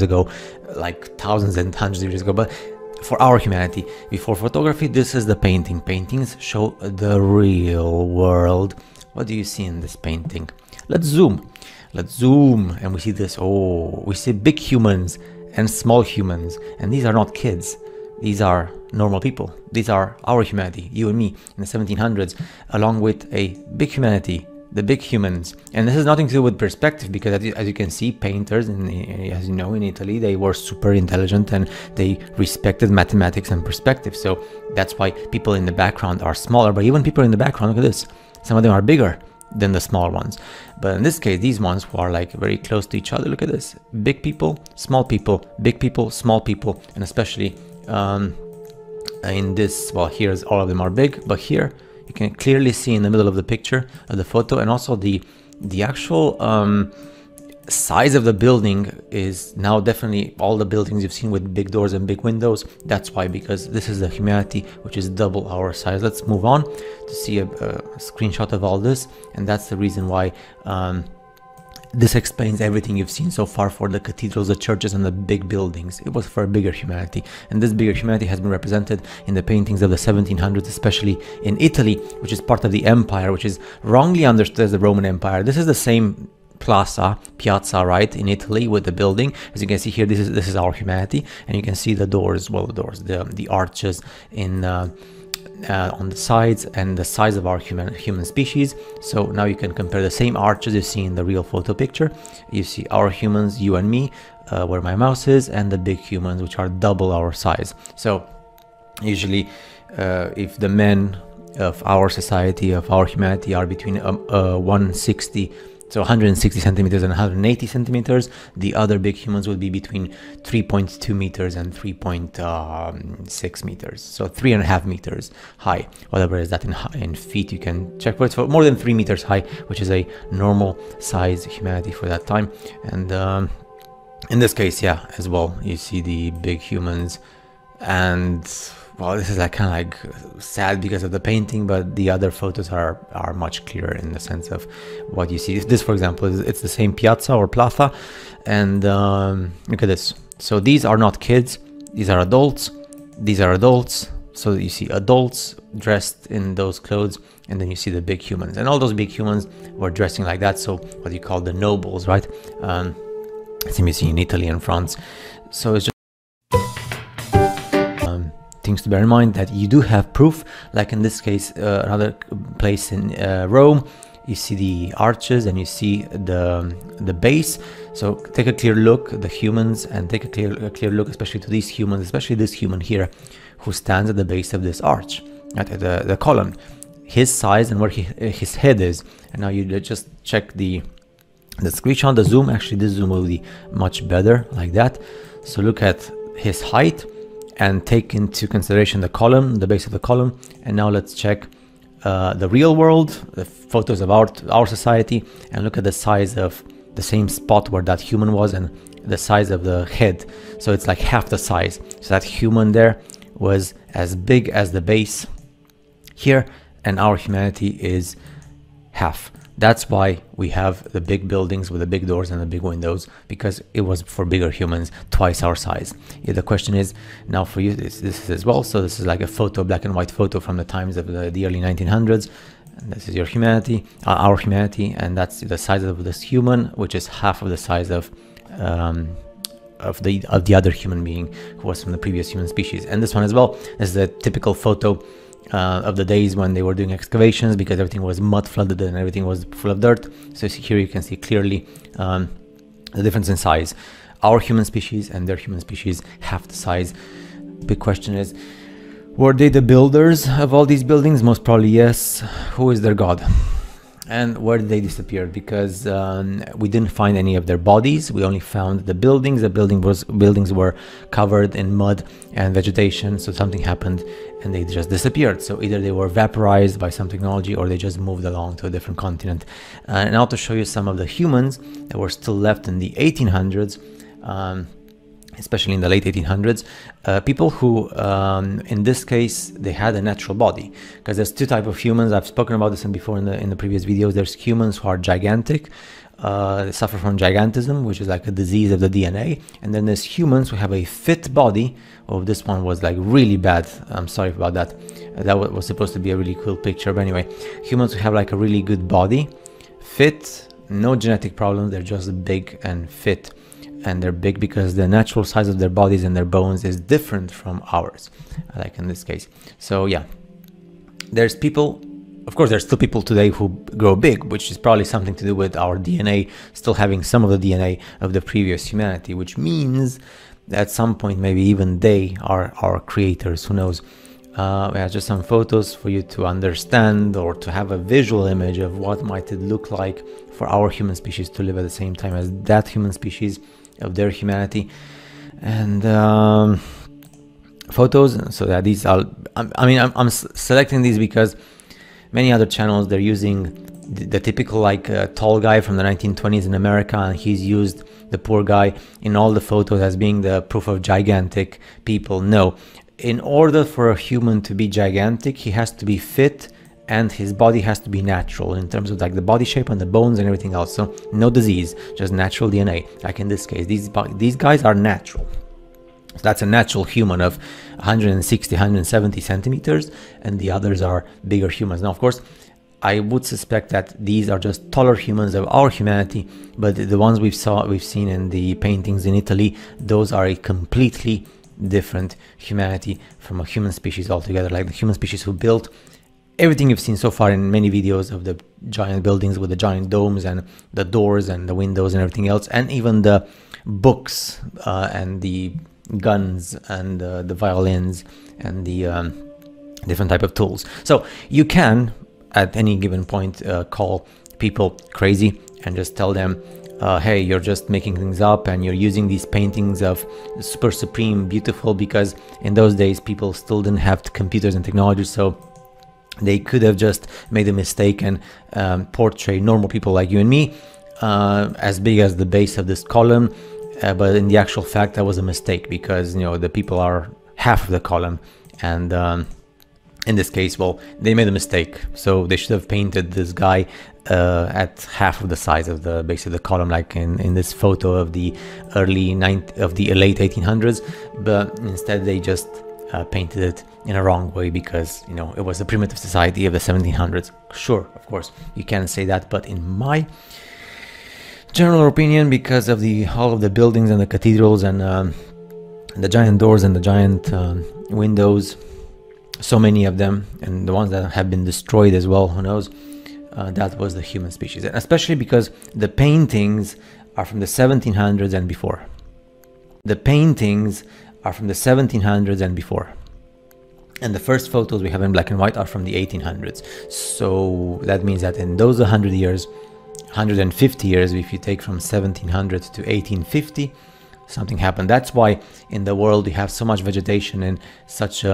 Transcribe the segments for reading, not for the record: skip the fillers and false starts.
ago, like thousands and hundreds of years ago. But for our humanity, before photography, this is the painting. Paintings show the real world. What do you see in this painting? Let's zoom. Let's zoom, and we see this. Oh, we see big humans and small humans, and these are not kids. These are normal people. These are our humanity, you and me, in the 1700s, along with a big humanity, the big humans. And this has nothing to do with perspective, because as you can see, painters, as you know, in Italy, they were super intelligent and they respected mathematics and perspective. So that's why people in the background are smaller. But even people in the background, look at this. Some of them are bigger than the small ones. But in this case, these ones who are like very close to each other, look at this. Big people, small people, big people, small people, and especially in this, well, here's all of them are big, but here you can clearly see in the middle of the picture of the photo, and also the actual size of the building is now definitely all the buildings you've seen with big doors and big windows. That's why, because this is the humanity which is double our size. Let's move on to see a screenshot of all this, and that's the reason why this explains everything you've seen so far for the cathedrals, the churches, and the big buildings. It was for a bigger humanity, and this bigger humanity has been represented in the paintings of the 1700s, especially in Italy, which is part of the empire, which is wrongly understood as the Roman Empire. This is the same piazza, right, in Italy, with the building. As you can see here, this is our humanity, and you can see the doors, well, the arches in on the sides, and the size of our human species. So now you can compare the same arches you see in the real photo picture. You see our humans, you and me, where my mouse is, and the big humans, which are double our size. So usually if the men of our society, of our humanity, are between 160 centimeters and 180 centimeters, the other big humans would be between 3.2 meters and 3.6 meters, so 3.5 meters high, whatever is that in feet. You can check, but it's for more than 3 meters high, which is a normal size humanity for that time. And in this case, yeah, as well, you see the big humans. And well, this is like kind of like sad because of the painting, but the other photos are much clearer in the sense of what you see. This, for example, it's the same piazza or plaza, and look at this. So these are not kids, these are adults. These are adults. So you see adults dressed in those clothes, and then you see the big humans, and all those big humans were dressing like that. So what you call the nobles, right? Same you see in Italy and France. So it's just things to bear in mind, that you do have proof, like in this case, another place in Rome, you see the arches and you see the base. So take a clear look at the humans, and take a clear look especially to these humans, especially this human here who stands at the base of this arch, at the column, his size and where his head is. And now you just check the screenshot, the zoom. Actually, this zoom will be much better like that. So look at his height and take into consideration the column, the base of the column. And now let's check the real world, the photos of our society, and look at the size of the same spot where that human was and the size of the head. So it's like half the size. So that human there was as big as the base here, and our humanity is half. That's why we have the big buildings with the big doors and the big windows, because it was for bigger humans, twice our size. Yeah, the question is now for you, this is as well. So this is like a photo, black and white photo from the times of the early 1900s. And this is your humanity, our humanity, and that's the size of this human, which is half of the size of the other human being who was from the previous human species. And this one as well is the typical photo of the days when they were doing excavations, because everything was mud flooded and everything was full of dirt. So here you can see clearly the difference in size. Our human species and their human species, half the size. Big question is, were they the builders of all these buildings? Most probably yes. Who is their god? And where did they disappear? Because we didn't find any of their bodies. We only found the buildings. The buildings were covered in mud and vegetation. So something happened and they just disappeared. So either they were vaporized by some technology, or they just moved along to a different continent. And now to show you some of the humans that were still left in the 1800s. especially in the late 1800s, people who, in this case, they had a natural body. Because there's two types of humans. I've spoken about this before in the previous videos. There's humans who are gigantic, they suffer from gigantism, which is like a disease of the DNA. And then there's humans who have a fit body. Oh, this one was like really bad. I'm sorry about that. That was supposed to be a really cool picture. But anyway, humans who have like a really good body, fit, no genetic problems. They're just big and fit. And they're big because the natural size of their bodies and their bones is different from ours, like in this case. So yeah, there's people, of course, there's still people today who grow big, which is probably something to do with our DNA still having some of the DNA of the previous humanity, which means that at some point maybe even they are our creators, who knows. We have just some photos for you to understand or to have a visual image of what might it look like for our human species to live at the same time as that human species of their humanity. And photos, so that these are, I'm selecting these because many other channels, they're using the typical like tall guy from the 1920s in America, and he's used the poor guy in all the photos as being the proof of gigantic people. No, in order for a human to be gigantic, he has to be fit and his body has to be natural in terms of like the body shape and the bones and everything else. So no disease, just natural DNA. Like in this case, these guys are natural. So that's a natural human of 160, 170 centimeters, and the others are bigger humans. Now, of course, I would suspect that these are just taller humans of our humanity, but the ones we've seen in the paintings in Italy, those are a completely different humanity from a human species altogether. Like the human species who built everything you've seen so far in many videos of the giant buildings with the giant domes and the doors and the windows and everything else, and even the books and the guns and the violins and the different type of tools. So you can at any given point call people crazy and just tell them, hey, you're just making things up and you're using these paintings of super supreme beautiful, because in those days people still didn't have computers and technology, so they could have just made a mistake and portray normal people like you and me as big as the base of this column, but in the actual fact that was a mistake, because, you know, the people are half of the column, and in this case, well, they made a mistake, so they should have painted this guy at half of the size of the base of the column, like in this photo of the late 1800s, but instead they just painted it in a wrong way because, you know, it was a primitive society of the 1700s. Sure, of course, you can say that, but in my general opinion, because of all of the buildings and the cathedrals and the giant doors and the giant windows, so many of them, and the ones that have been destroyed as well, who knows, that was the human species. And especially because the paintings are from the 1700s and before. The paintings are from the 1700s and before. And the first photos we have in black and white are from the 1800s. So that means that in those 100 years, 150 years, if you take from 1700 to 1850, something happened. That's why in the world you have so much vegetation in such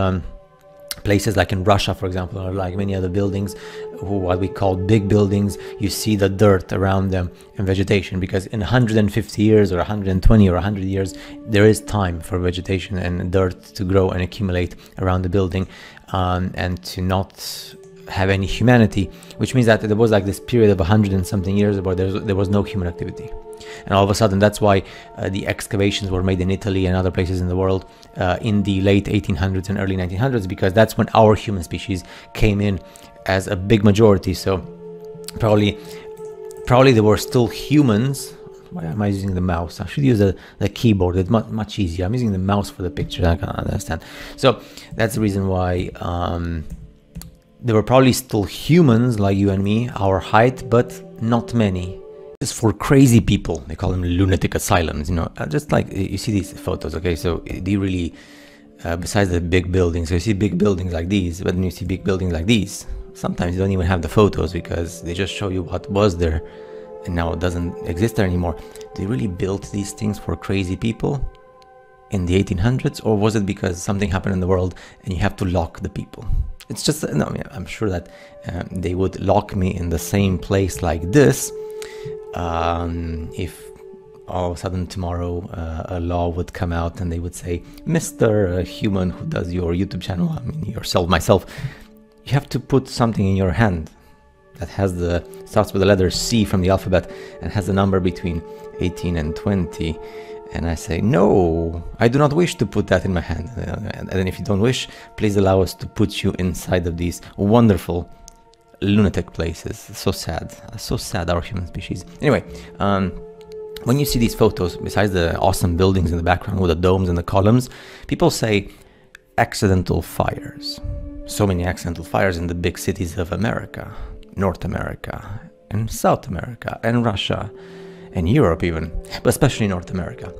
places like in Russia, for example, or like many other buildings, what we call big buildings. You see the dirt around them and vegetation, because in 150 years or 120 or 100 years, there is time for vegetation and dirt to grow and accumulate around the building, and to not have any humanity, which means that there was like this period of 100 and something years where there was no human activity. And all of a sudden, that's why the excavations were made in Italy and other places in the world in the late 1800s and early 1900s, because that's when our human species came in as a big majority. So probably there were still humans. Why am I using the mouse? I should use the keyboard. It's much easier. I'm using the mouse for the picture. I can't understand. So that's the reason why there were probably still humans like you and me, our height, but not many. It's for crazy people. They call them lunatic asylums, you know, just like you see these photos. Okay, so do you really, besides the big buildings, so you see big buildings like these, but then you see big buildings like these, sometimes you don't even have the photos because they just show you what was there and now it doesn't exist there anymore. They really built these things for crazy people in the 1800s, or was it because something happened in the world and you have to lock the people? It's just, no, I mean, I'm sure that they would lock me in the same place like this if all of a sudden tomorrow a law would come out and they would say, Mr. Human who does your YouTube channel, I mean yourself, myself, you have to put something in your hand that starts with the letter C from the alphabet and has a number between 18 and 20. And I say, no, I do not wish to put that in my hand. And then if you don't wish, please allow us to put you inside of these wonderful lunatic places. So sad, our human species. Anyway, when you see these photos, besides the awesome buildings in the background with the domes and the columns, people say accidental fires. So many accidental fires in the big cities of America, North America, and South America, and Russia, and Europe even, but especially North America.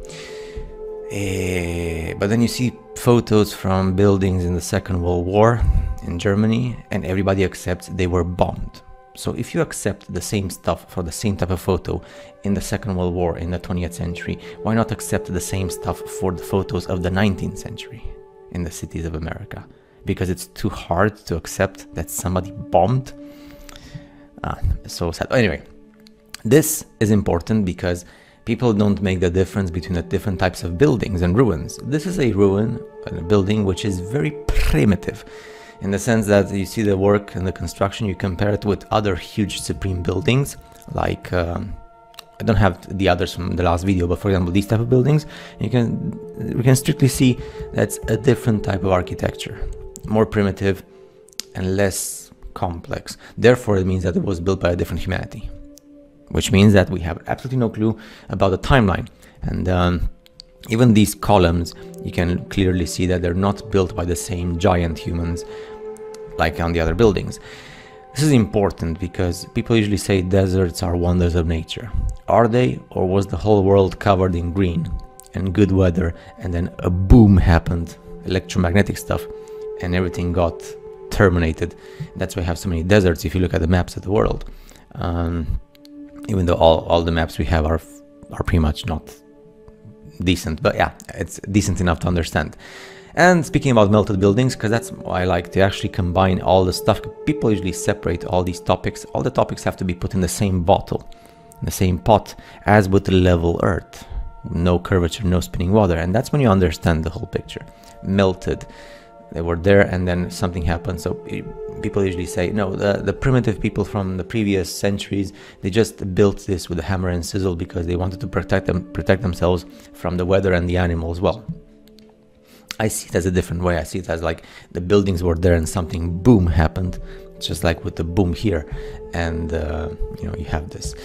But then you see photos from buildings in the Second World War in Germany, and everybody accepts they were bombed. So if you accept the same stuff for the same type of photo in the Second World War in the 20th century, why not accept the same stuff for the photos of the 19th century in the cities of America? Because it's too hard to accept that somebody bombed. So sad. Anyway, this is important because people don't make the difference between the different types of buildings and ruins. This is a ruin, a building which is very primitive, in the sense that you see the work and the construction, you compare it with other huge supreme buildings, like, I don't have the others from the last video, but for example, these type of buildings, we can strictly see that's a different type of architecture, more primitive and less complex. Therefore, it means that it was built by a different humanity, which means that we have absolutely no clue about the timeline. And even these columns, you can clearly see that they're not built by the same giant humans like on the other buildings. This is important because people usually say deserts are wonders of nature. Are they, or was the whole world covered in green and good weather, and then a boom happened, electromagnetic stuff, and everything got terminated? That's why we have so many deserts if you look at the maps of the world. Even though all the maps we have are pretty much not decent, but yeah, it's decent enough to understand. And speaking about melted buildings, because that's why I like to actually combine all the stuff. People usually separate all these topics. All the topics have to be put in the same bottle, in the same pot, as with the level earth. No curvature, no spinning water. And that's when you understand the whole picture. Melted. They were there and then something happened. So people usually say, no, the primitive people from the previous centuries, they just built this with a hammer and sizzle because they wanted to protect themselves from the weather and the animals. Well, I see it as a different way. I see it as like the buildings were there and something boom happened, just like with the boom here. And you know, you have this.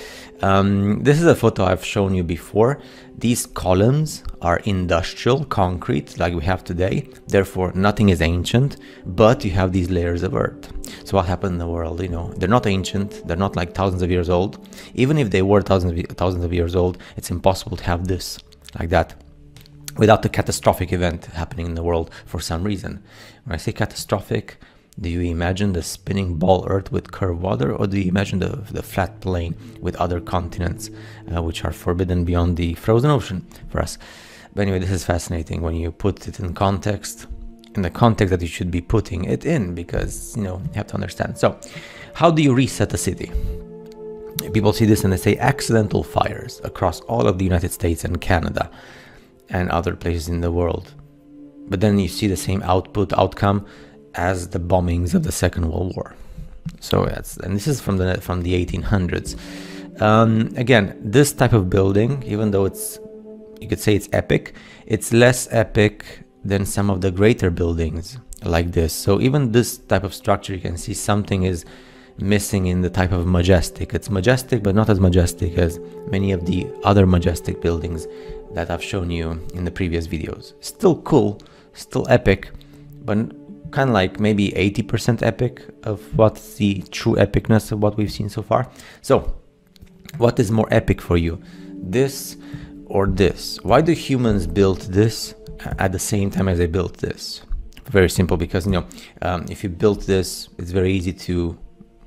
This is a photo I've shown you before. These columns are industrial concrete like we have today. Therefore, nothing is ancient, but you have these layers of earth. So what happened in the world? You know, they're not ancient. They're not like thousands of years old. Even if they were thousands of years old, it's impossible to have this like that without a catastrophic event happening in the world for some reason. When I say catastrophic, do you imagine the spinning ball earth with curved water, or do you imagine the flat plain with other continents which are forbidden beyond the frozen ocean for us? But anyway, this is fascinating when you put it in context, in the context that you should be putting it in, because, you know, you have to understand. So how do you reset a city? People see this and they say accidental fires across all of the United States and Canada and other places in the world. But then you see the same outcome as the bombings of the Second World War. So and this is from the 1800s. Again, this type of building, even though you could say it's epic, it's less epic than some of the greater buildings like this. So even this type of structure, you can see something is missing in the type of majestic. It's majestic, but not as majestic as many of the other majestic buildings that I've shown you in the previous videos. Still cool, still epic, but kind of like maybe 80% epic of what's the true epicness of what we've seen so far. So what is more epic for you, this or this? Why do humans build this at the same time as they built this? Very simple, because, you know, if you built this, it's very easy to,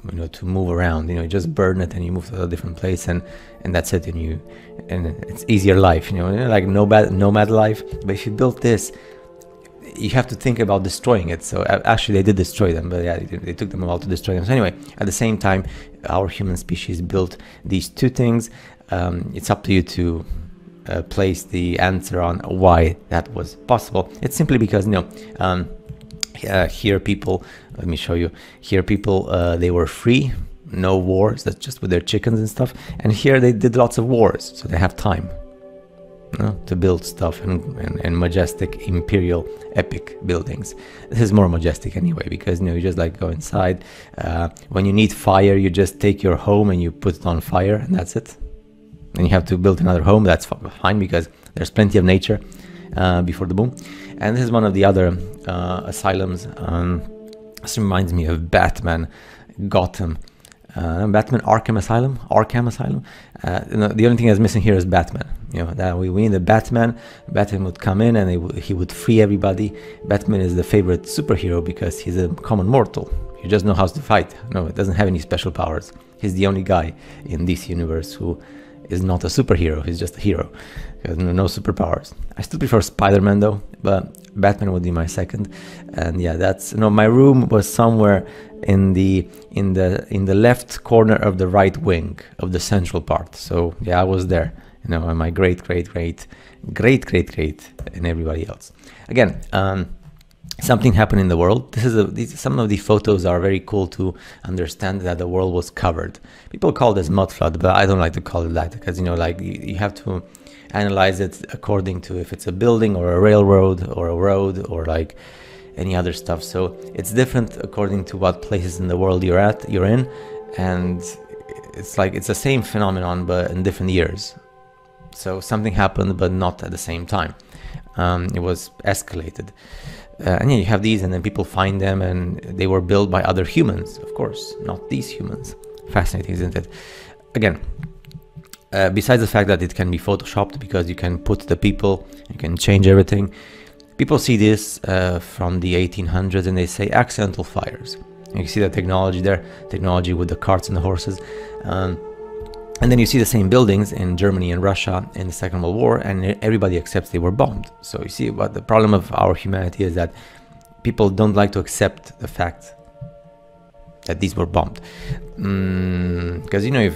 you know, to move around. You know, you just burn it and you move to a different place, and that's it. And it's easier life, you know, like nomad life. But if you built this, you have to think about destroying it. So actually they did destroy them, but yeah, they took them a while to destroy them. So anyway, at the same time, our human species built these two things. It's up to you to place the answer on why that was possible. It's simply because, you know, here people, let me show you, here people, they were free, no wars, that's just with their chickens and stuff, and here they did lots of wars, so they have time, you know, to build stuff and majestic imperial epic buildings. This is more majestic anyway, because, you know, you just like go inside, when you need fire you just take your home and you put it on fire, and that's it. And you have to build another home, that's fine, because there's plenty of nature before the boom. And this is one of the other asylums. This reminds me of Batman Gotham. Batman Arkham Asylum. The only thing that's missing here is Batman. You know, that we need a Batman. Batman would come in and he would free everybody. Batman is the favorite superhero because he's a common mortal. He just knows how to fight. No, it doesn't have any special powers. He's the only guy in this universe who is not a superhero. He's just a hero. He has no superpowers. I still prefer Spider-Man though, but Batman would be my second. And yeah, that's, you know, my room was somewhere in the left corner of the right wing of the central part. So yeah, I was there, you know, and my great and everybody else. Again, something happened in the world. Some of the photos are very cool to understand that the world was covered. People call this mud flood, but I don't like to call it that, because, you know, like you have to analyze it according to if it's a building or a railroad or a road or like any other stuff. So it's different according to what places in the world you're in, and it's like it's the same phenomenon but in different years. So something happened but not at the same time. It was escalated. And yeah, you have these, and then people find them, and they were built by other humans, of course, not these humans. Fascinating, isn't it? Again, besides the fact that it can be photoshopped, because you can put the people, you can change everything. People see this from the 1800s, and they say accidental fires. You can see the technology there, technology with the carts and the horses. And then you see the same buildings in Germany and Russia in the Second World War, and everybody accepts they were bombed. So you see, what the problem of our humanity is that people don't like to accept the fact that these were bombed. Because, you know, if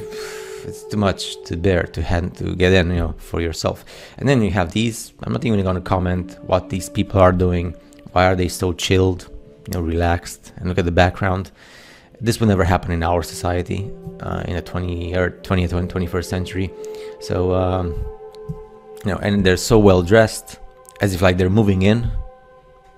it's too much to bear to get in, you know, for yourself. And then you have these, I'm not even going to comment what these people are doing. Why are they so chilled, you know, relaxed? And look at the background. This will never happen in our society in the 20th and 21st century. So, you know, and they're so well dressed, as if like they're moving in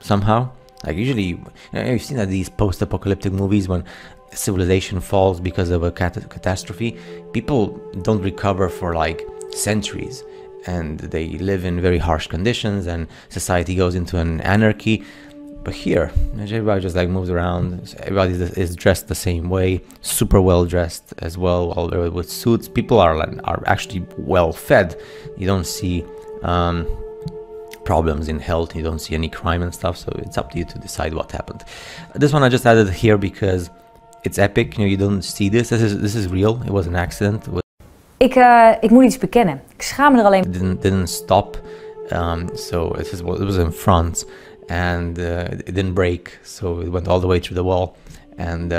somehow. Like usually, you know, you've seen that these post-apocalyptic movies, when civilization falls because of a catastrophe, people don't recover for like centuries, and they live in very harsh conditions, and society goes into an anarchy. But here, everybody just like moves around. Everybody is dressed the same way, super well dressed as well, all with suits. People are actually well fed. You don't see problems in health. You don't see any crime and stuff. So it's up to you to decide what happened. This one I just added here because it's epic. You know, you don't see this. This is real. It was an accident. Ik moet iets bekennen. Ik schaam me er alleen. Didn't stop. So it was in France. And it didn't break, so it went all the way through the wall and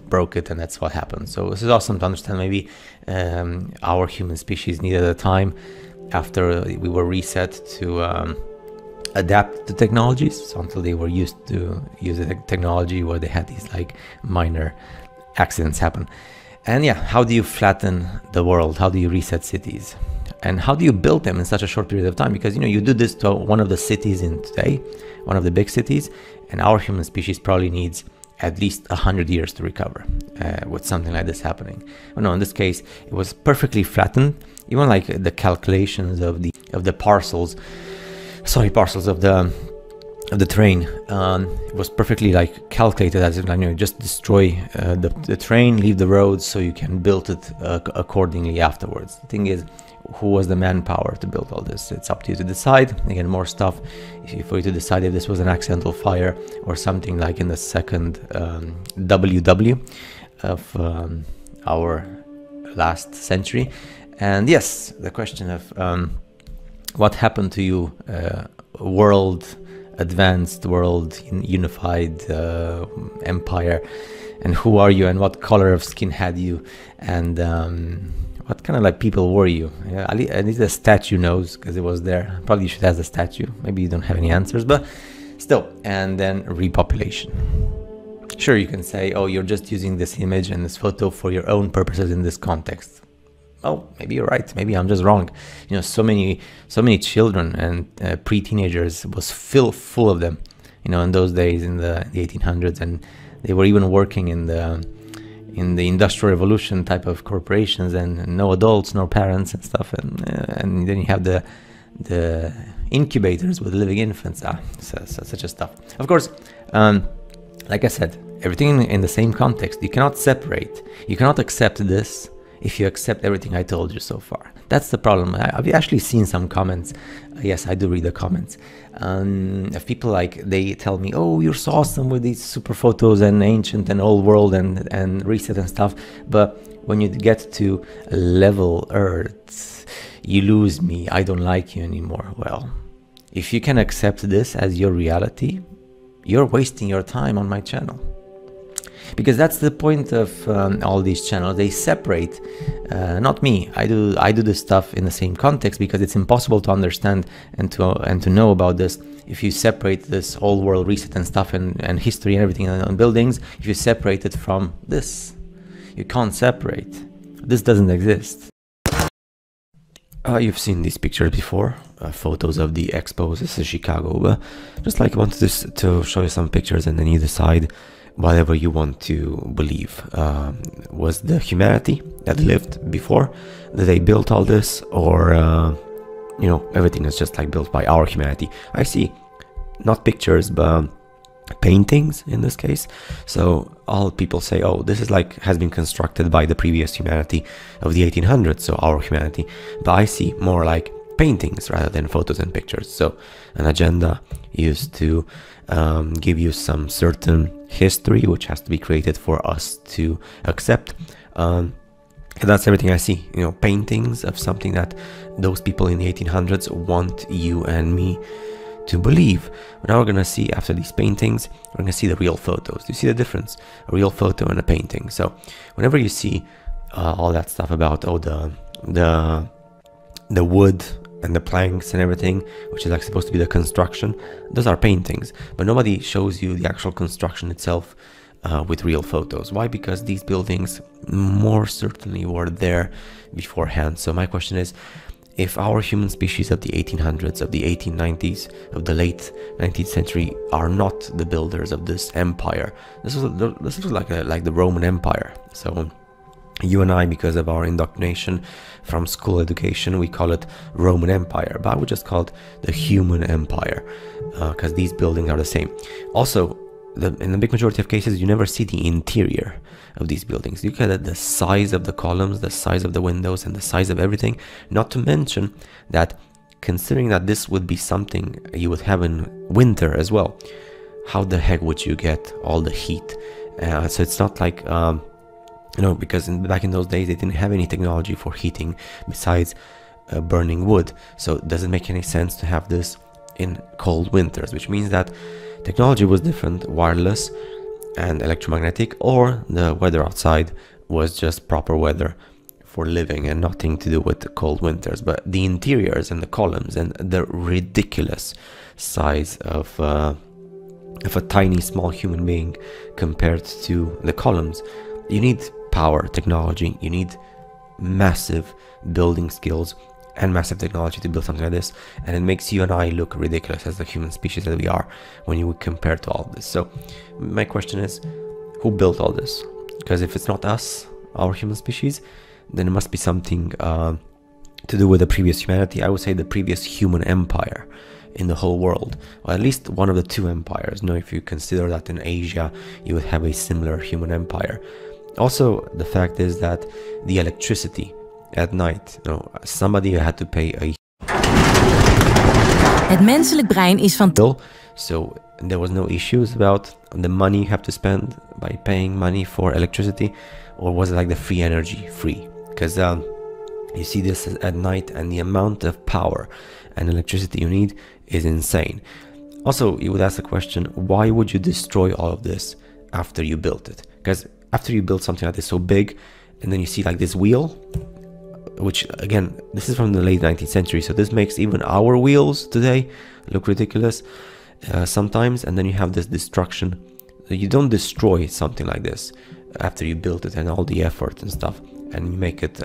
broke it, and that's what happened. So this is awesome to understand. Maybe our human species needed a time after we were reset to adapt to technologies, so until they were used to use the technology where they had these like minor accidents happen. And yeah, how do you flatten the world? How do you reset cities? And how do you build them in such a short period of time? Because, you know, you do this to one of the cities in today, one of the big cities, and our human species probably needs at least 100 years to recover with something like this happening. Well, no, in this case, it was perfectly flattened. Even like the calculations of the parcels of the train, it was perfectly like calculated, as if, you know, just destroy the train, leave the road, so you can build it accordingly afterwards. The thing is, who was the manpower to build all this? It's up to you to decide. Again, more stuff for you to decide if this was an accidental fire or something like in the second WW of our last century. And yes, the question of what happened to you, advanced world, unified empire, and who are you, and what color of skin had you, and what kind of like people were you? Yeah, at least the statue knows, because it was there. Probably you should ask the statue. Maybe you don't have any answers, but still. And then repopulation. Sure, you can say, oh, you're just using this image and this photo for your own purposes in this context. Oh, maybe you're right. Maybe I'm just wrong. You know, so many children and pre-teenagers was full of them. You know, in those days, in the 1800s, and they were even working in the Industrial Revolution type of corporations, and no adults, no parents and stuff, and then you have the incubators with living infants. Such a stuff. Of course, like I said, everything in the same context. You cannot separate. You cannot accept this if you accept everything I told you so far. That's the problem. I've actually seen some comments. Yes, I do read the comments. Of people like, they tell me, oh, you're so awesome with these super photos and ancient and old world and reset and stuff. But when you get to level Earth, you lose me. I don't like you anymore. Well, if you can accept this as your reality, you're wasting your time on my channel. Because that's the point of all these channels. They separate, not me. I do this stuff in the same context, because it's impossible to understand and to know about this if you separate this whole world reset and stuff and history and everything on buildings. If you separate it from this, you can't separate. This doesn't exist. You've seen these pictures before, photos of the expos. This is Chicago, but just like I wanted to show you some pictures, and then you decide whatever you want to believe. Was the humanity that lived before that they built all this, or you know, everything is just like built by our humanity? I see not pictures but paintings in this case. So all people say, oh, this is like has been constructed by the previous humanity of the 1800s, so our humanity. But I see more like paintings rather than photos and pictures. So an agenda used to give you some certain history which has to be created for us to accept. And that's everything I see, you know, paintings of something that those people in the 1800s want you and me to believe. But now we're gonna see, after these paintings, we're gonna see the real photos. Do you see the difference? A real photo and a painting. So whenever you see all that stuff about, oh, the wood and the planks and everything, which is like supposed to be the construction, those are paintings, but nobody shows you the actual construction itself with real photos. Why? Because these buildings more certainly were there beforehand. So my question is, if our human species of the 1800s, of the 1890s, of the late 19th century are not the builders of this empire, this was like the Roman Empire. So you and I, because of our indoctrination from school education, we call it Roman Empire, but I would just call it the human empire, because these buildings are the same. Also, in the big majority of cases, you never see the interior of these buildings. You look at the size of the columns, the size of the windows, and the size of everything. Not to mention that, considering that this would be something you would have in winter as well, how the heck would you get all the heat? So it's not like you know, because back in those days they didn't have any technology for heating besides burning wood. So it doesn't make any sense to have this in cold winters, which means that technology was different, wireless and electromagnetic, or the weather outside was just proper weather for living and nothing to do with the cold winters. But the interiors and the columns and the ridiculous size of a tiny small human being compared to the columns, you need power, technology, you need massive building skills and massive technology to build something like this, and it makes you and I look ridiculous as the human species that we are when you would compare to all of this. So my question is, who built all this? Because if it's not us, our human species, then it must be something to do with the previous humanity. I would say the previous human empire in the whole world, or at least one of the two empires. You know, if you consider that in Asia you would have a similar human empire. Also, the fact is that the electricity at night, you know, somebody had to pay a Het menselijk brein is van bill, so there was no issues about the money you have to spend by paying money for electricity, or was it like the free energy, free? Because you see this at night, and the amount of power and electricity you need is insane. Also, you would ask the question, why would you destroy all of this after you built it? Because after you build something like this so big, and then you see like this wheel, which again, this is from the late 19th century, so this makes even our wheels today look ridiculous sometimes. And then you have this destruction. You don't destroy something like this after you build it and all the effort and stuff, and you make it,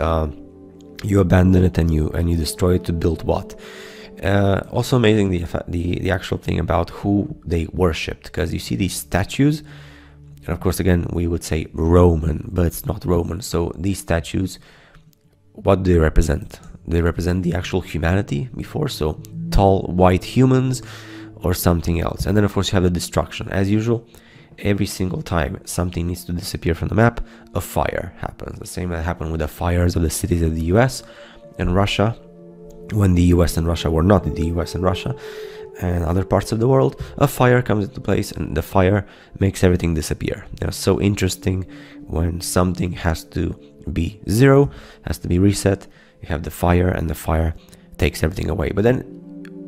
you abandon it and you destroy it to build what. Also amazing the actual thing about who they worshipped, because you see these statues, and of course again we would say Roman, but it's not Roman. So these statues, what do they represent? They represent the actual humanity before, so tall white humans or something else. And then of course you have the destruction. As usual, every single time something needs to disappear from the map, a fire happens. The same that happened with the fires of the cities of the US and Russia, when the US and Russia were not the US and Russia and other parts of the world. A fire comes into place and the fire makes everything disappear. You know, so interesting when something has to be zero, has to be reset. You have the fire, and the fire takes everything away. But then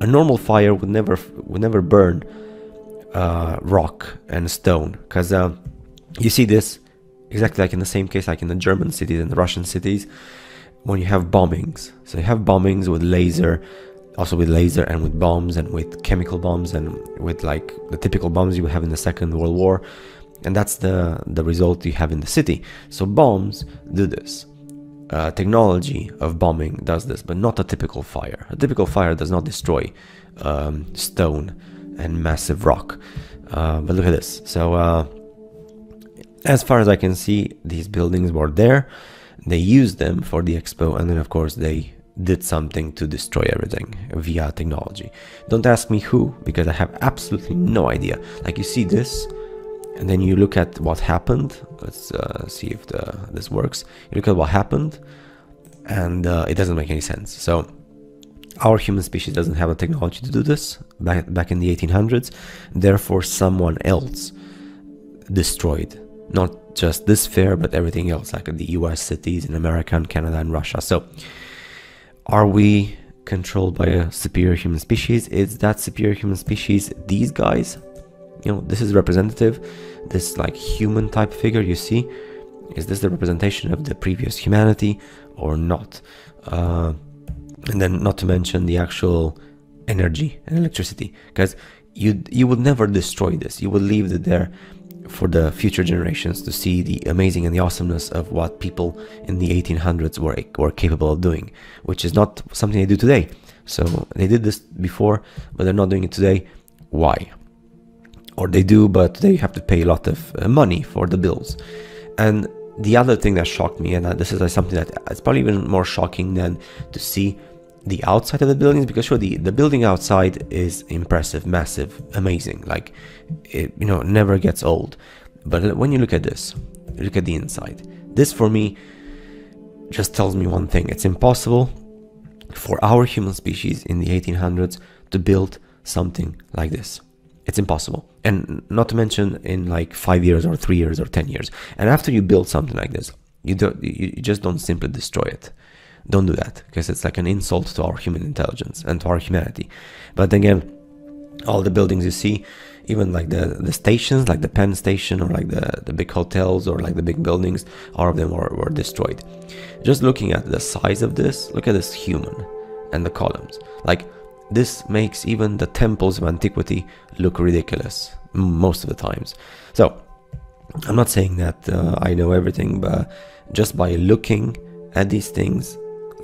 a normal fire would never burn rock and stone, because you see this exactly like in the same case like in the German cities and the Russian cities when you have bombings. So you have bombings with laser, also with laser and with bombs and with chemical bombs and with like the typical bombs you would have in the Second World War, and that's the result you have in the city. So bombs do this. Technology of bombing does this, but not a typical fire. A typical fire does not destroy stone and massive rock. But look at this. So as far as I can see, these buildings were there. They used them for the expo, and then of course they did something to destroy everything via technology. Don't ask me who, because I have absolutely no idea. Like you see this, and then you look at what happened. Let's see if this works. You look at what happened, and it doesn't make any sense. So our human species doesn't have the technology to do this back in the 1800s. Therefore, someone else destroyed not just this fair, but everything else, like the US cities in America and Canada and Russia. So are we controlled by a superior human species? Is that superior human species these guys? You know, this is representative, this like human type figure you see. Is this the representation of the previous humanity or not? And then not to mention the actual energy and electricity, because you would never destroy this. You would leave it there for the future generations to see the amazing and the awesomeness of what people in the 1800s were capable of doing, which is not something they do today. So they did this before, but they're not doing it today. Why? Or they do, but they have to pay a lot of money for the bills. And the other thing that shocked me, and this is something that it's probably even more shocking than to see the outside of the buildings, because sure, the building outside is impressive, massive, amazing, like it, you know, never gets old. But when you look at this, you look at the inside, this for me just tells me one thing: it's impossible for our human species in the 1800s to build something like this. It's impossible. And not to mention in like 5 years or 3 years or 10 years. And after you build something like this, you just don't simply destroy it. Don't do that, because it's like an insult to our human intelligence and to our humanity. But again, all the buildings you see, even like the stations, like the Penn Station or like the big hotels or like the big buildings, all of them were destroyed. Just looking at the size of this, look at this human and the columns. Like, this makes even the temples of antiquity look ridiculous most of the times. So I'm not saying that I know everything, but just by looking at these things,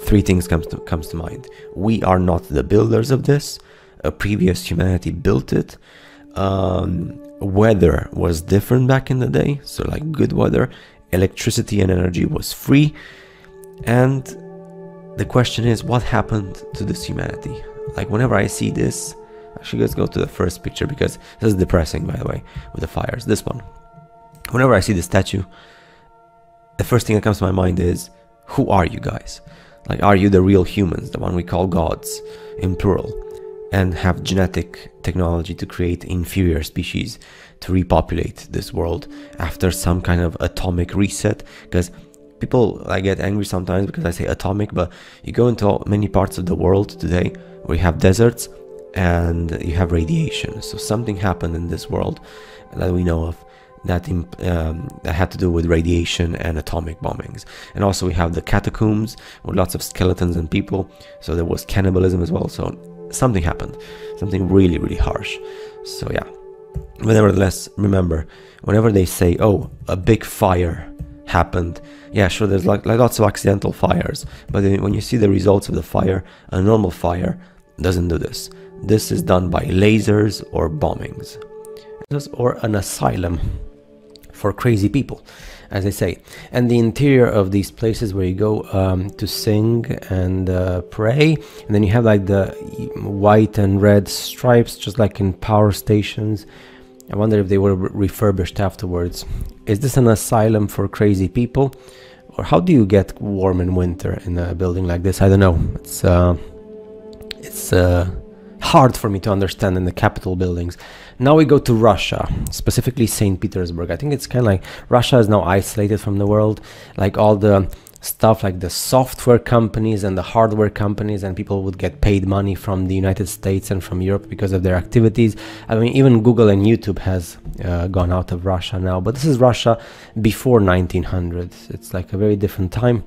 three things comes to mind. We are not the builders of this. A previous humanity built it. Weather was different back in the day, so like good weather. Electricity and energy was free. And the question is, what happened to this humanity? Like, whenever I see this, actually let's go to the first picture, because this is depressing, by the way, with the fires. This one. Whenever I see the statue, the first thing that comes to my mind is, who are you guys? Like, are you the real humans, the one we call gods in plural, and have genetic technology to create inferior species to repopulate this world after some kind of atomic reset? Because people, I get angry sometimes because I say atomic, but you go into many parts of the world today where you have deserts and you have radiation. So something happened in this world that we know of that had to do with radiation and atomic bombings. And also we have the catacombs with lots of skeletons and people, so there was cannibalism as well. So something happened, something really, really harsh. So yeah, but nevertheless, remember, whenever they say, oh, a big fire happened, yeah, sure, there's like lots of accidental fires, but when you see the results of the fire, a normal fire doesn't do this. This is done by lasers or bombings, or an asylum for crazy people, as they say. And the interior of these places where you go to sing and pray, and then you have like the white and red stripes, just like in power stations. I wonder if they were refurbished afterwards. Is this an asylum for crazy people? Or how do you get warm in winter in a building like this? I don't know. It's hard for me to understand in the Capitol buildings. Now we go to Russia, specifically St. Petersburg. I think it's kind of like Russia is now isolated from the world. Like all the stuff like the software companies and the hardware companies, and people would get paid money from the United States and from Europe because of their activities. I mean, even Google and YouTube has gone out of Russia now, but this is Russia before 1900. It's like a very different time.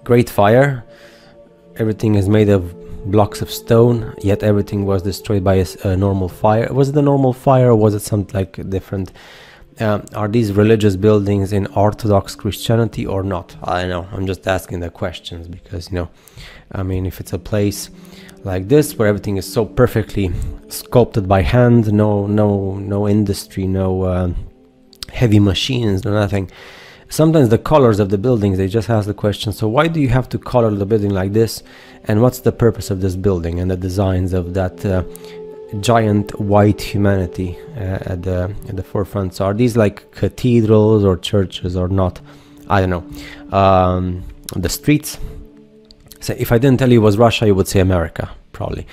Great fire. Everything is made of blocks of stone, yet everything was destroyed by a normal fire. Was it a normal fire, or was it something like different? Are these religious buildings in Orthodox Christianity or not? I don't know. I'm just asking the questions because, you know, I mean, if it's a place like this where everything is so perfectly sculpted by hand, no industry, no heavy machines, no nothing. Sometimes the colors of the buildings, they just ask the question, so why do you have to color the building like this? And what's the purpose of this building and the designs of that giant white humanity at the forefront? So are these like cathedrals or churches or not? I don't know. The streets. So if I didn't tell you it was Russia, you would say America, probably.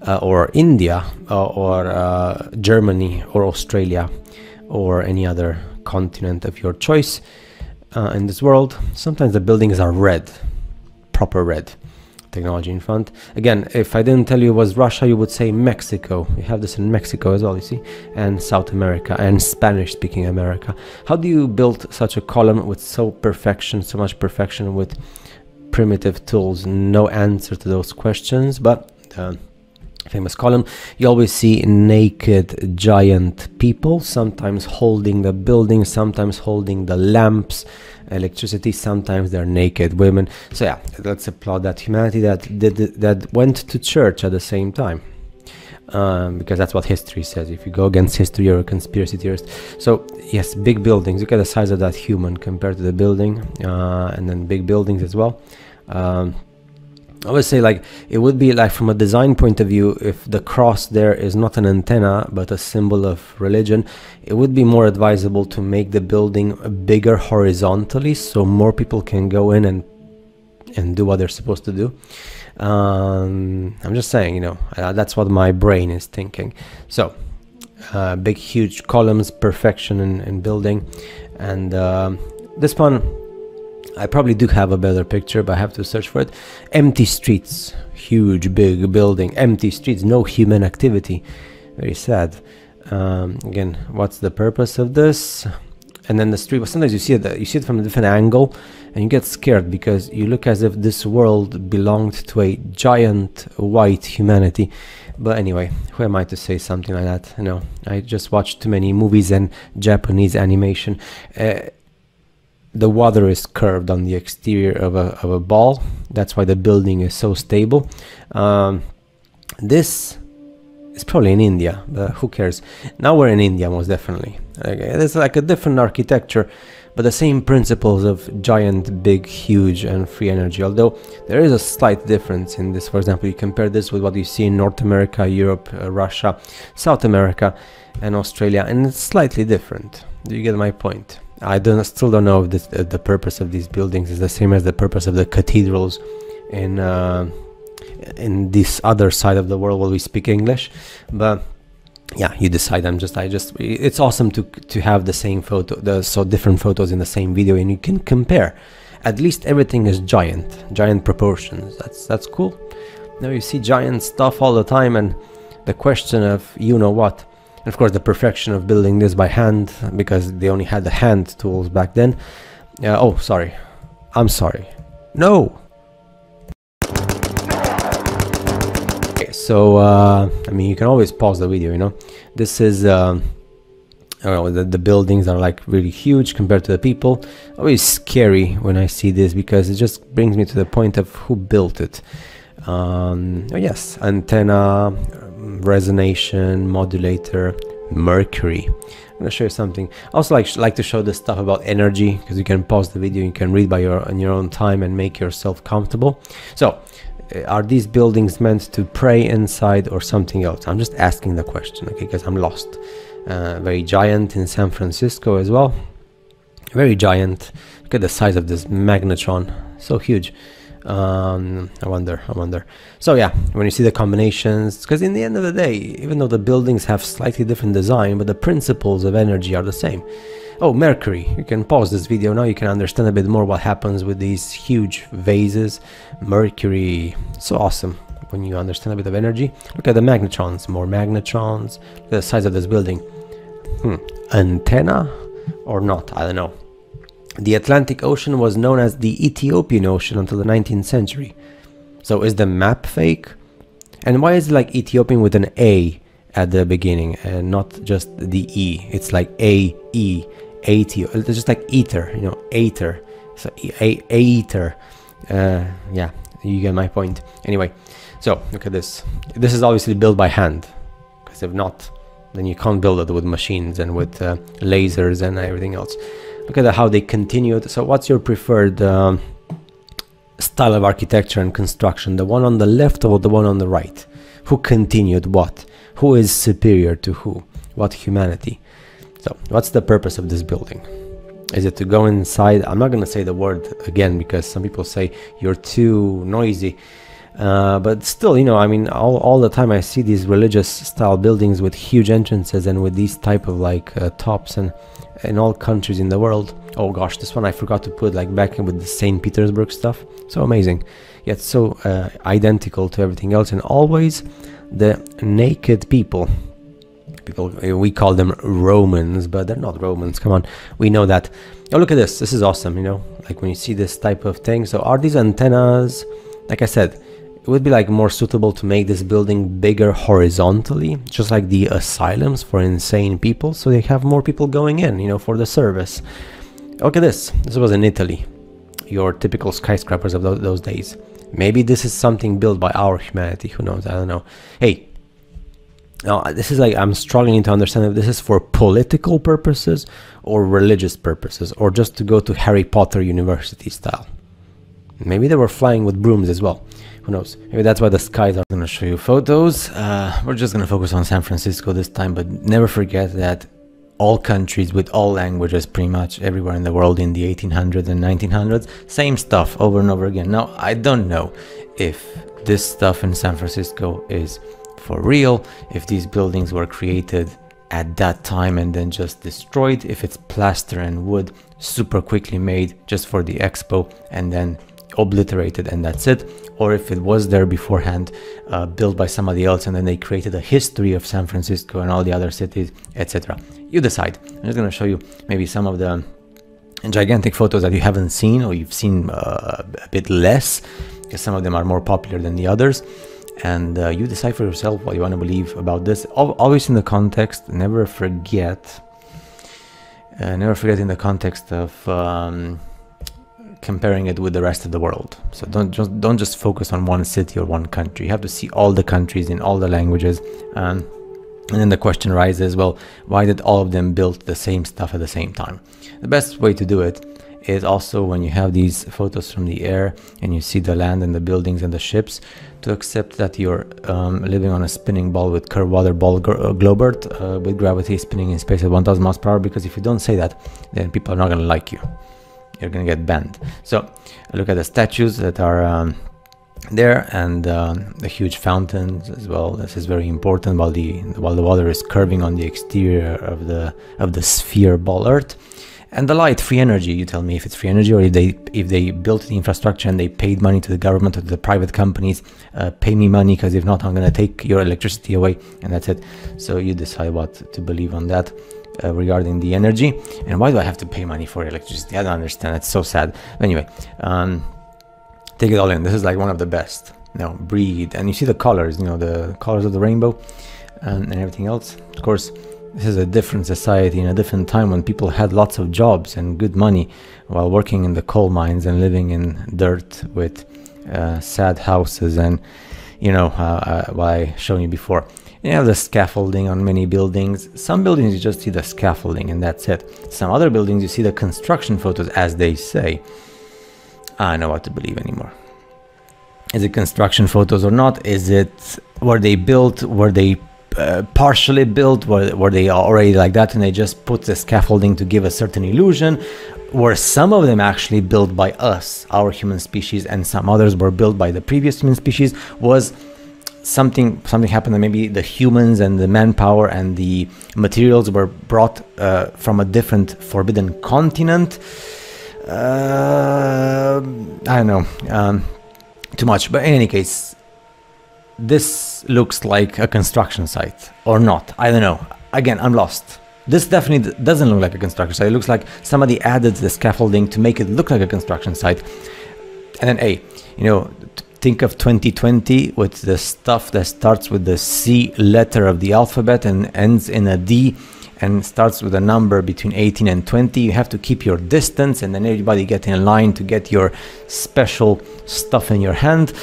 Or India, or Germany, or Australia, or any other continent of your choice. In this world, sometimes the buildings are red, proper red. Technology in front. Again, if I didn't tell you it was Russia, you would say Mexico. We have this in Mexico as well, you see, and South America and Spanish-speaking America. How do you build such a column with so much perfection with primitive tools? No answer to those questions, but famous column, you always see naked giant people, sometimes holding the building, sometimes holding the lamps, electricity, sometimes they're naked women. So yeah, let's applaud that humanity that went to church at the same time, because that's what history says. If you go against history, you're a conspiracy theorist. So yes, big buildings, look at the size of that human compared to the building, and then big buildings as well. I would say, like, it would be like, from a design point of view, if the cross there is not an antenna but a symbol of religion, it would be more advisable to make the building bigger horizontally so more people can go in and do what they're supposed to do. I'm just saying, you know, that's what my brain is thinking. So big huge columns, perfection in building. And this one, I probably do have a better picture, but I have to search for it. Empty streets, huge big building, empty streets, no human activity. Very sad. Again, what's the purpose of this? And then the street, well, sometimes you see it from a different angle and you get scared because you look as if this world belonged to a giant white humanity. But anyway, who am I to say something like that? You know, I just watched too many movies and Japanese animation. The water is curved on the exterior of a ball. That's why the building is so stable. This is probably in India, but who cares? Now we're in India, most definitely. Okay, it's like a different architecture, but the same principles of giant, big, huge, and free energy. Although there is a slight difference in this. For example, you compare this with what you see in North America, Europe, Russia, South America, and Australia, and it's slightly different. Do you get my point? I still don't know if the purpose of these buildings is the same as the purpose of the cathedrals in this other side of the world where we speak English. But yeah, you decide. It's awesome to have the same photo, so different photos in the same video, and you can compare. At least everything is giant proportions. That's cool. Now you see giant stuff all the time, and the question of, you know what, And of course, the perfection of building this by hand, because they only had the hand tools back then. Oh, sorry. I'm sorry. No! Okay, so, I mean, you can always pause the video, you know. This is, the buildings are like really huge compared to the people. Always scary when I see this, because it just brings me to the point of who built it. Oh yes, antenna, resonation, modulator, mercury. I'm gonna show you something. I also like to show this stuff about energy, because you can pause the video, you can read by on your own time and make yourself comfortable. So, are these buildings meant to pray inside or something else? I'm just asking the question, okay, because I'm lost. Very giant in San Francisco as well. Very giant. Look at the size of this magnetron, so huge. I wonder. So yeah, when you see the combinations, because in the end of the day, even though the buildings have slightly different design, but the principles of energy are the same. Oh, Mercury. You can pause this video now, you can understand a bit more what happens with these huge vases. Mercury, so awesome when you understand a bit of energy. Look at the magnetrons, more magnetrons. Look at the size of this building. Antenna or not, I don't know. The Atlantic Ocean was known as the Ethiopian Ocean until the 19th century. So is the map fake? And why is it like Ethiopian with an A at the beginning and not just the E? It's like A-E, Aetio. It's just like ether, you know, aether. So aether. Yeah, you get my point. Anyway, so look at this. This is obviously built by hand, because if not, then you can't build it with machines and with lasers and everything else. Look at how they continued. So what's your preferred style of architecture and construction? The one on the left or the one on the right? Who continued what? Who is superior to who? What humanity? So what's the purpose of this building? Is it to go inside? I'm not going to say the word again, because some people say you're too noisy. But still, you know, I mean, all the time I see these religious style buildings with huge entrances and with these type of like tops, and in all countries in the world. Oh gosh, this one I forgot to put like back in with the St. Petersburg stuff. So amazing, yet so identical to everything else. And always the naked people, we call them Romans, but they're not Romans, come on, we know that. Oh, look at this, this is awesome, you know, like when you see this type of thing. So are these antennas, like I said, it would be like more suitable to make this building bigger horizontally, just like the asylums for insane people, so they have more people going in, you know, for the service. Look at this. This was in Italy. Your typical skyscrapers of those days. Maybe this is something built by our humanity. Who knows? I don't know. Hey, now this is like, I'm struggling to understand if this is for political purposes or religious purposes, or just to go to Harry Potter University style. Maybe they were flying with brooms as well. Who knows? Maybe that's why the skies are. I'm going to show you photos. We're just going to focus on San Francisco this time, but never forget that all countries with all languages, pretty much everywhere in the world in the 1800s and 1900s, same stuff over and over again. Now, I don't know if this stuff in San Francisco is for real, if these buildings were created at that time and then just destroyed, if it's plaster and wood super quickly made just for the expo and then obliterated and that's it, or if it was there beforehand, built by somebody else, and then they created a history of San Francisco and all the other cities, etc. You decide. I'm just going to show you maybe some of the gigantic photos that you haven't seen, or you've seen a bit less, because some of them are more popular than the others, and you decide for yourself what you want to believe about this. Always in the context, never forget in the context of comparing it with the rest of the world. So don't just focus on one city or one country. You have to see all the countries in all the languages. And then the question arises, well, why did all of them build the same stuff at the same time? The best way to do it is also when you have these photos from the air and you see the land and the buildings and the ships, to accept that you're living on a spinning ball with curved water ball globert with gravity spinning in space at 1000 miles per hour, because if you don't say that, then people are not going to like you. You're gonna get banned. So look at the statues that are there, and the huge fountains as well. This is very important while the water is curving on the exterior of the sphere ball Earth. And the light, free energy, you tell me if it's free energy, or if they built the infrastructure and they paid money to the government or to the private companies. Pay me money, because if not, I'm going to take your electricity away, and that's it. So you decide what to believe on that regarding the energy. And why do I have to pay money for electricity? I don't understand. It's so sad. Anyway, take it all in. This is like one of the best. Now breathe, and you see the colors, you know, the colors of the rainbow, and everything else. Of course, this is a different society in a different time, when people had lots of jobs and good money while working in the coal mines and living in dirt with sad houses, and you know, what I shown you before. You have the scaffolding on many buildings. Some buildings you just see the scaffolding and that's it. Some other buildings you see the construction photos, as they say. I don't know what to believe anymore. Is it construction photos or not? Is it, were they built, were they partially built, were they already like that and they just put the scaffolding to give a certain illusion? Were some of them actually built by us, our human species, and some others were built by the previous human species? Was something happened, that maybe the humans and the manpower and the materials were brought from a different forbidden continent? I don't know, too much. But in any case, this looks like a construction site or not. I don't know. Again, I'm lost. This definitely doesn't look like a construction site. It looks like somebody added the scaffolding to make it look like a construction site. And then you know, think of 2020 with the stuff that starts with the C letter of the alphabet and ends in a D and starts with a number between 18 and 20. You have to keep your distance, and then everybody get in line to get your special stuff in your hand.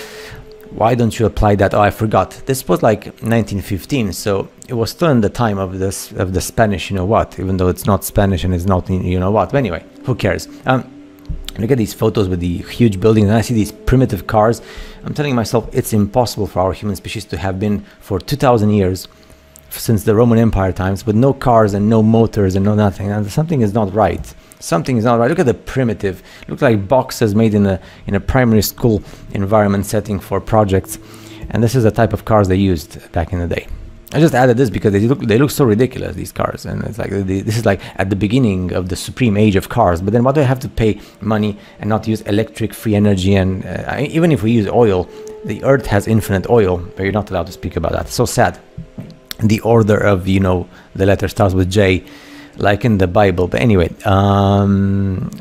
Why don't you apply that? Oh, I forgot. This was like 1915, so it was still in the time of the Spanish, you know what, even though it's not Spanish and it's not, you know what. But anyway, who cares? Look at these photos with the huge buildings, and I see these primitive cars. I'm telling myself it's impossible for our human species to have been for 2,000 years, since the Roman Empire times, with no cars and no motors and no nothing. And something is not right. Something is not right. Look at the primitive. Look like boxes made in a primary school environment setting for projects. And this is the type of cars they used back in the day. I just added this because they look so ridiculous, these cars, and it's like this is like at the beginning of the supreme age of cars. But then why do I have to pay money and not use electric free energy? And even if we use oil, the earth has infinite oil, but you're not allowed to speak about that. So sad. The order of, you know, the letter starts with J, like in the Bible. But anyway,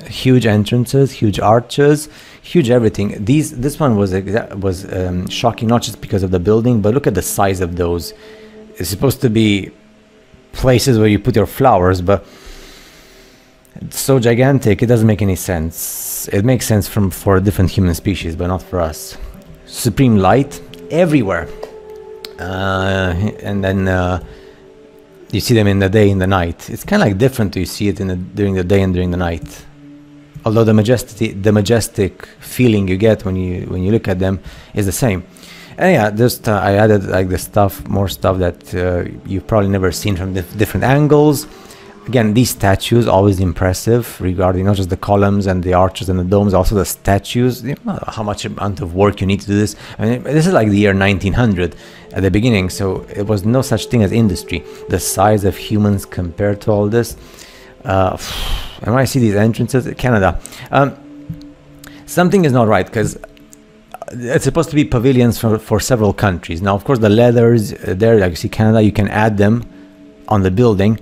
huge entrances, huge arches, huge everything. This one was shocking, not just because of the building, but look at the size of those. It's supposed to be places where you put your flowers, but it's so gigantic, it doesn't make any sense. It makes sense for a different human species, but not for us. Supreme light everywhere. And then you see them in the day and the night. It's kind of like different to see it during the day and during the night. Although the majestic feeling you get when you look at them is the same. And yeah, just I added like more stuff that you've probably never seen from different angles. Again, these statues, always impressive regarding not just the columns and the arches and the domes, also the statues. You know, how much amount of work you need to do this. I mean, this is like the year 1900 at the beginning, so it was no such thing as industry. The size of humans compared to all this. And when I see these entrances, Canada, something is not right, because it's supposed to be pavilions for several countries. Now, of course, the leathers there, like you see Canada, you can add them on the building.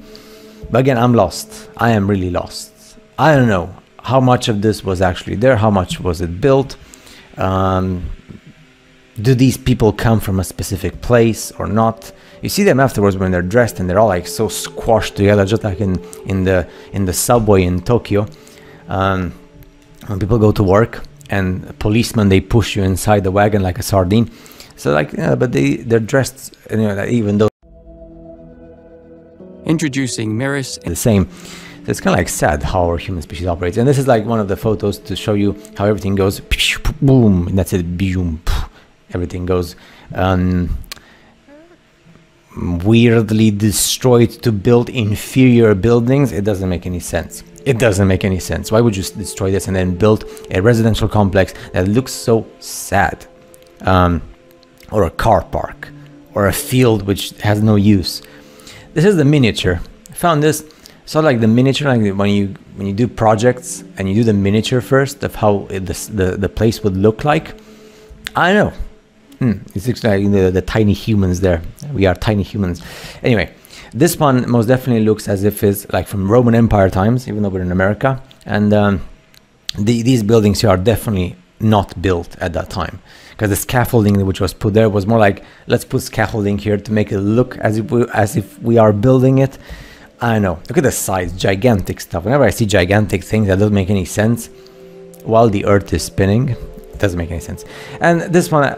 But again, I'm lost. I am really lost. I don't know how much of this was actually there. How much was it built? Do these people come from a specific place or not? You see them afterwards when they're dressed and they're all like so squashed together, just like in the subway in Tokyo. When people go to work and policemen, they push you inside the wagon like a sardine. So like, yeah, but they're dressed, you know, even though introducing Mirris. The same. So it's kind of like sad how our human species operates. And this is like one of the photos to show you how everything goes boom, and that's it, boom, everything goes weirdly destroyed to build inferior buildings. It doesn't make any sense. It doesn't make any sense. Why would you destroy this and then build a residential complex that looks so sad? Or a car park, or a field which has no use. This is the miniature. I found this So like the miniature, like when you do projects and you do the miniature first of how the place would look like. I don't know. It's like the tiny humans there. We are tiny humans. Anyway, this one most definitely looks as if it's like from Roman Empire times, even though we're in America. And these buildings here are definitely not built at that time, because the scaffolding which was put there was more like, let's put scaffolding here to make it look as if we are building it. I don't know. Look at the size, gigantic stuff. Whenever I see gigantic things that doesn't make any sense while the earth is spinning, it doesn't make any sense. And this one,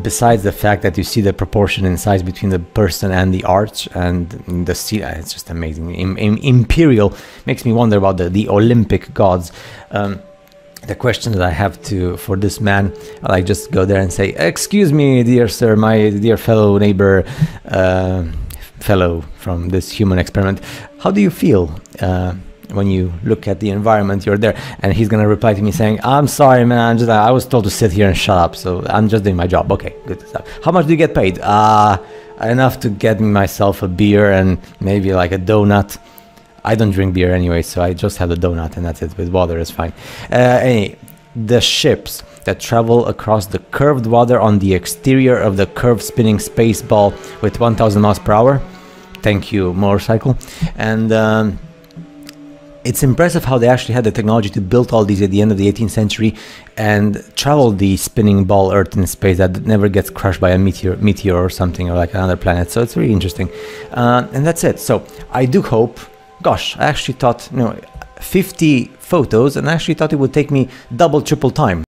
besides the fact that you see the proportion in size between the person and the arch and the sea, it's just amazing. Imperial makes me wonder about the Olympic gods. The question that I have for this man, I like just go there and say, excuse me, dear sir, my dear fellow neighbor, fellow from this human experiment, how do you feel when you look at the environment you're there? And he's gonna reply to me saying, I'm sorry, man, I was told to sit here and shut up, so I'm just doing my job. Okay, good stuff. How much do you get paid? Enough to get myself a beer and maybe like a donut. I don't drink beer anyway, so I just have the donut and that's it. With water is fine. The ships that travel across the curved water on the exterior of the curved spinning space ball with 1000 miles per hour. Thank you, motorcycle. And it's impressive how they actually had the technology to build all these at the end of the 18th century and travel the spinning ball Earth in space that never gets crushed by a meteor or something, or like another planet. So it's really interesting. And that's it. So I do hope, gosh, I actually thought, 50 photos, and I actually thought it would take me double, triple time.